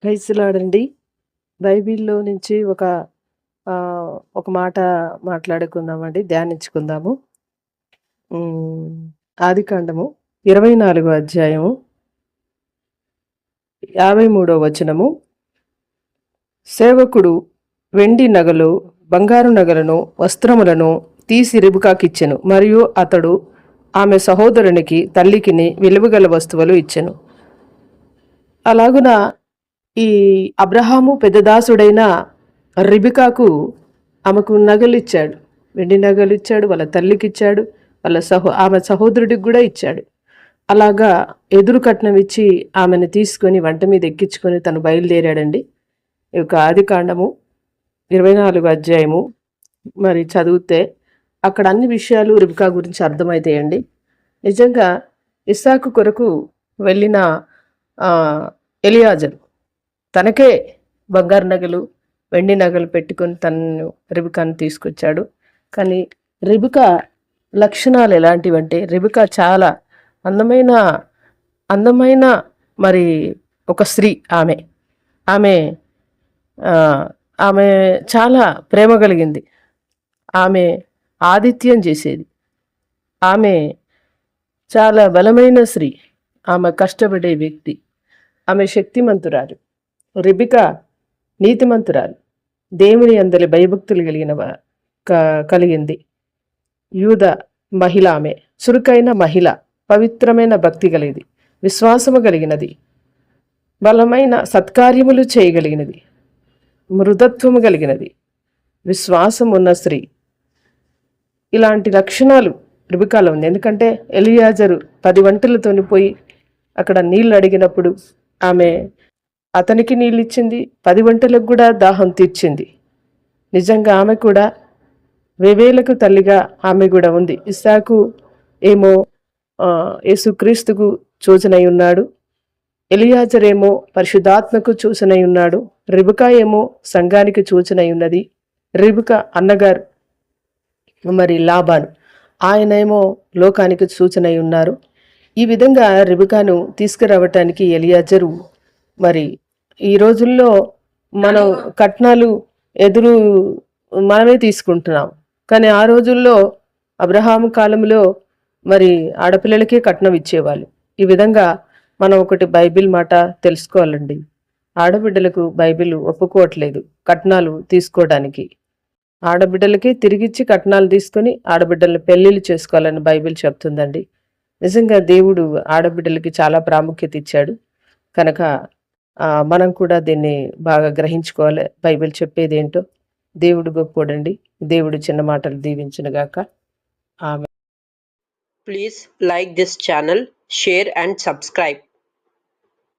Praise lord అండి. బైబిల్‌లో నుంచి ఒక మాట మాట్లాడుకుందామండి. ధ్యానించుకుందాము. ఆదికాండము 24 అధ్యాయము 53 వచనము. సేవకుడు వెండి నగలు, బంగారు నగలను, వస్త్రములను తీసి రిబకాకిచ్చెను. మరియు అతడు ఆమె సహోదరునికి తల్లికిని విలువగల వస్తువులు ఇచ్చెను. అలాగున ఈ అబ్రహాము పెద్దదాసుడైన రిబికాకు ఆమెకు నగలిచ్చాడు. వెండి నగలిచ్చాడు, వాళ్ళ తల్లికిచ్చాడు, ఆమె సహోదరుడికి కూడా ఇచ్చాడు. అలాగా ఎదురు కట్నం ఇచ్చి ఆమెను తీసుకొని వంట మీద ఎక్కించుకొని తను బయలుదేరాడండి. ఈ యొక్క ఆదికాండము 24 అధ్యాయము మరి చదివితే అక్కడ అన్ని విషయాలు రిబికా గురించి అర్థమవుతాయండి. నిజంగా ఇస్సాకు కొరకు వెళ్ళిన ఎలియాజరు తనకే బంగారు నగలు, వెండి నగలు పెట్టుకొని తనను రిబికాను తీసుకొచ్చాడు. కానీ రిబికా లక్షణాలు ఎలాంటివంటే, రిబికా చాలా అందమైన మరి ఒక స్త్రీ. ఆమె ఆమె చాలా ప్రేమ కలిగింది. ఆమె ఆతిథ్యం చేసేది. ఆమె చాలా బలమైన స్త్రీ. ఆమె కష్టపడే వ్యక్తి. ఆమె శక్తిమంతురాలు. రిబికా నీతిమంతురాలు. దేవుని అందరి భయభక్తులు కలిగింది. యూద మహిళ. ఆమె చురుకైన మహిళ, పవిత్రమైన భక్తి కలిగింది, విశ్వాసము కలిగినది, బలమైన సత్కార్యములు చేయగలిగినది, మృదత్వము కలిగినది, విశ్వాసం ఉన్న స్త్రీ. ఇలాంటి లక్షణాలు రిబికాలో ఉంది. ఎందుకంటే ఎలియాజరు 10 వంటలతోని పోయి అక్కడ నీళ్ళు అడిగినప్పుడు ఆమె అతనికి నీళ్ళు ఇచ్చింది, 10 వంటలకు కూడా దాహం తీర్చింది. నిజంగా ఆమె కూడా వేవేలకు తల్లిగా ఆమె కూడా ఉంది. ఇస్సాకు ఏమో యేసుక్రీస్తుకు సూచనై ఉన్నాడు. ఎలియాజరేమో పరిశుద్ధాత్మకు సూచనై ఉన్నాడు. రిబికా ఏమో సంఘానికి సూచనై ఉన్నది. రిబికా అన్నగారు మరి లాబాను, ఆయనేమో లోకానికి సూచనై ఉన్నారు. ఈ విధంగా రిబికాను తీసుకురావటానికి ఎలియాజరు మరి ఈ రోజుల్లో మనం కట్నాలు మనమే తీసుకుంటున్నాం. కానీ ఆ రోజుల్లో అబ్రహాము కాలంలో మరి ఆడపిల్లలకే కట్నం ఇచ్చేవాళ్ళు. ఈ విధంగా మనం ఒకటి బైబిల్ మాట తెలుసుకోవాలండి. ఆడబిడ్డలకు బైబిల్ ఒప్పుకోవట్లేదు కట్నాలు తీసుకోవడానికి. ఆడబిడ్డలకి తిరిగిచ్చి కట్నాలు తీసుకొని ఆడబిడ్డలను పెళ్లిళ్ళు చేసుకోవాలని బైబిల్ చెప్తుందండి. నిజంగా దేవుడు ఆడబిడ్డలకి చాలా ప్రాముఖ్యత ఇచ్చాడు. కనుక మనం కూడా దీన్ని బాగా గ్రహించుకోవాలి. బైబిల్ చెప్పేది ఏంటో. దేవుడు గొప్పోడండి. దేవుడు చిన్న మాటలు దీవించునుగాక. ఆమె. Please like this channel, share and subscribe.